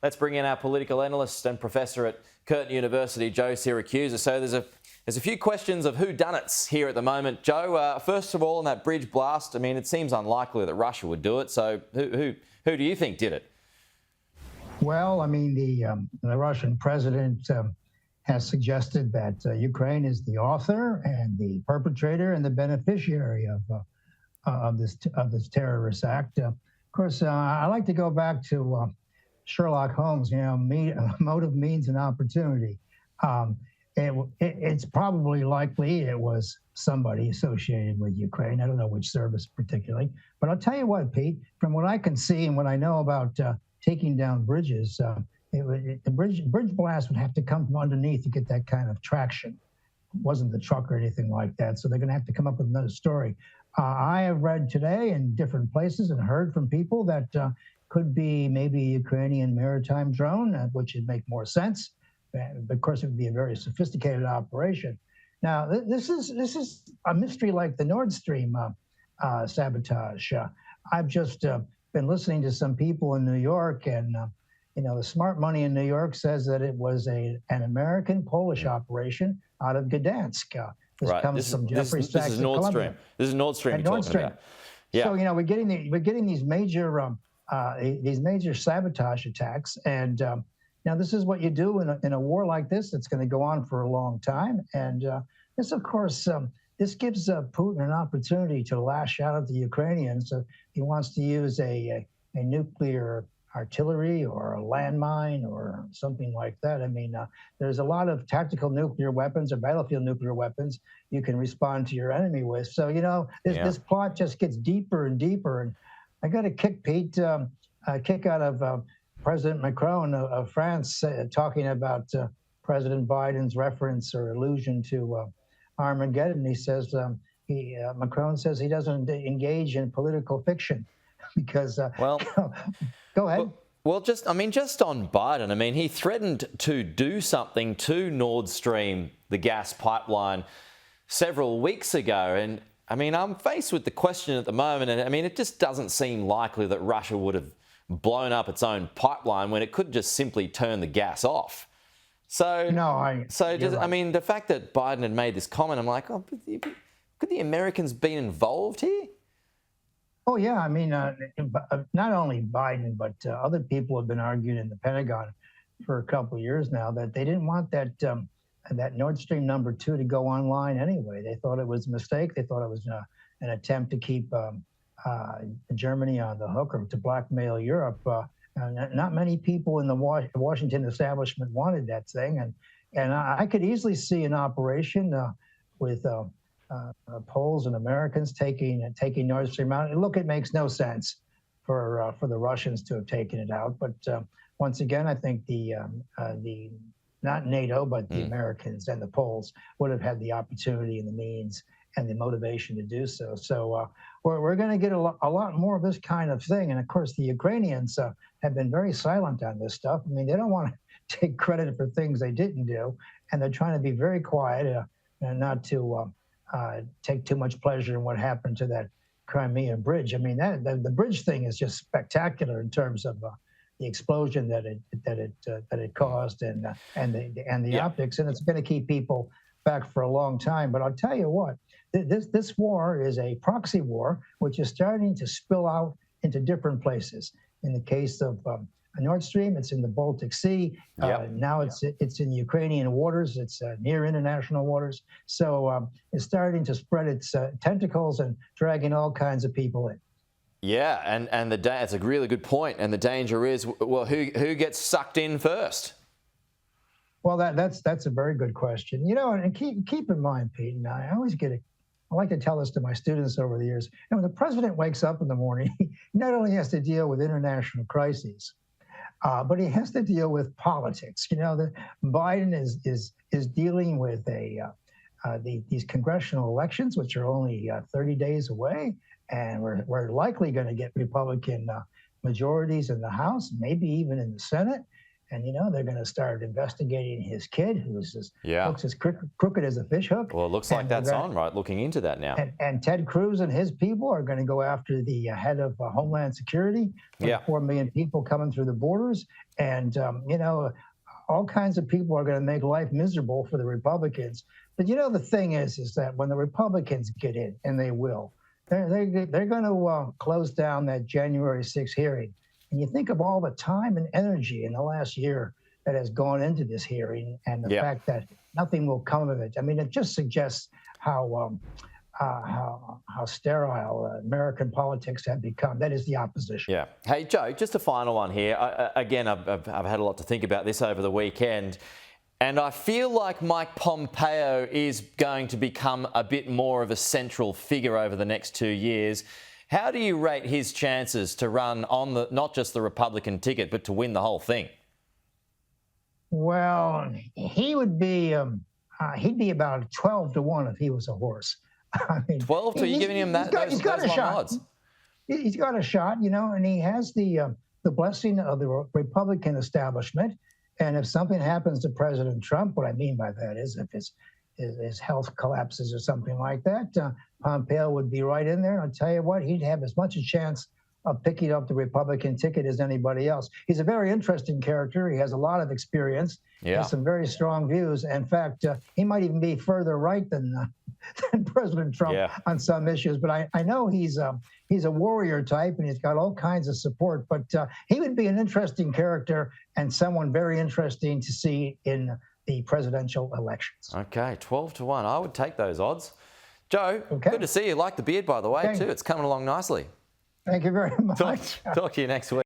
Let's bring in our political analyst and professor at Curtin University, Joe Siracusa. So there's a few questions of whodunits here at the moment. Joe, first of all, on that bridge blast, I mean, it seems unlikely that Russia would do it. So who do you think did it? Well, I mean, the Russian president has suggested that Ukraine is the author and the perpetrator and the beneficiary of this terrorist act. Of course, I like to go back to Sherlock Holmes. You know, motive, means, and opportunity. It's probably likely it was somebody associated with Ukraine. I don't know which service particularly, but I'll tell you what, Pete. From what I can see and what I know about taking down bridges, the bridge blast would have to come from underneath to get that kind of traction. It wasn't the truck or anything like that, so they're going to have to come up with another story. I have read today in different places and heard from people that could be maybe a Ukrainian maritime drone, which would make more sense. But of course, it would be a very sophisticated operation. Now, this is a mystery like the Nord Stream sabotage. I've just been listening to some people in New York, and the smart money in New York says that it was an American-Polish operation out of Gdansk. This comes from Jeffrey Sachs. This is Nord Stream. This is Nord Stream. Nord Stream. About. Yeah. So we're getting these major sabotage attacks, and now this is what you do in a war like this. That's going to go on for a long time, and this, of course, this gives Putin an opportunity to lash out at the Ukrainians. He wants to use a nuclear artillery or a landmine or something like that. I mean, there's a lot of tactical nuclear weapons or battlefield nuclear weapons you can respond to your enemy with. So, this plot just gets deeper and deeper. And I got a kick, Pete, a kick out of President Macron of France talking about President Biden's reference or allusion to Armageddon. He says, Macron says he doesn't engage in political fiction because, go ahead. Well, just on Biden, I mean, he threatened to do something to Nord Stream, the gas pipeline, several weeks ago. And I mean, I'm faced with the question at the moment, and I mean, it just doesn't seem likely that Russia would have blown up its own pipeline when it could just simply turn the gas off. So, I mean, the fact that Biden had made this comment, I'm like, could the Americans be involved here? Oh, yeah. I mean, not only Biden, but other people have been arguing in the Pentagon for a couple of years now that they didn't want that Nord Stream #2 to go online anyway. They thought it was a mistake. They thought it was an attempt to keep Germany on the hook or to blackmail Europe. Not many people in the Washington establishment wanted that thing. And I could easily see an operation with Poles and Americans taking Nord Stream out. And look, it makes no sense for the Russians to have taken it out. But once again, I think the not NATO, but the Americans and the Poles would have had the opportunity and the means and the motivation to do so. So we're going to get a lot more of this kind of thing. And of course, the Ukrainians have been very silent on this stuff. I mean, they don't want to take credit for things they didn't do, and they're trying to be very quiet and not to take too much pleasure in what happened to that Crimea bridge. I mean, the bridge thing is just spectacular in terms of the explosion that it caused and the optics, and it's going to keep people back for a long time. But I'll tell you what, this war is a proxy war, which is starting to spill out into different places. In the case of Nord Stream, it's in the Baltic Sea. Now it's in Ukrainian waters. It's near international waters. So it's starting to spread its tentacles and dragging all kinds of people in. Yeah, and that's a really good point. And the danger is, well, who gets sucked in first? Well, that's a very good question. And keep in mind, Pete, and I always I like to tell this to my students over the years. And when the president wakes up in the morning, he not only has to deal with international crises, but he has to deal with politics. Biden is dealing with these congressional elections, which are only 30 days away, and we're likely going to get Republican majorities in the House, maybe even in the Senate. And, they're going to start investigating his kid, who's looks as crooked as a fish hook. Well, it looks like that's on, right? Looking into that now. And Ted Cruz and his people are going to go after the head of Homeland Security. 4 million people coming through the borders. And, all kinds of people are going to make life miserable for the Republicans. But, the thing is that when the Republicans get in, and they will, they're going to close down that January 6th hearing. And you think of all the time and energy in the last year that has gone into this hearing, and the fact that nothing will come of it. I mean, it just suggests how sterile American politics have become. That is the opposition. Yeah. Hey, Joe, just a final one here. Again, I've had a lot to think about this over the weekend, and I feel like Mike Pompeo is going to become a bit more of a central figure over the next 2 years. How do you rate his chances to run on not just the Republican ticket, but to win the whole thing? Well, he would be he'd be about 12 to 1 if he was a horse. I mean, 12? So you're giving him those long odds? He's got a shot, and he has the blessing of the Republican establishment. And if something happens to President Trump, what I mean by that is if his health collapses or something like that, Pompeo would be right in there. And I'll tell you what, he'd have as much a chance of picking up the Republican ticket as anybody else. He's a very interesting character. He has a lot of experience. He has some very strong views. In fact, he might even be further right than President Trump on some issues. But I know he's a warrior type, and he's got all kinds of support. But he would be an interesting character and someone very interesting to see in the presidential elections. Okay, 12 to 1. I would take those odds. Joe, good to see you. Like the beard, by the way, too. It's coming along nicely. Thank you very much. Talk to you next week.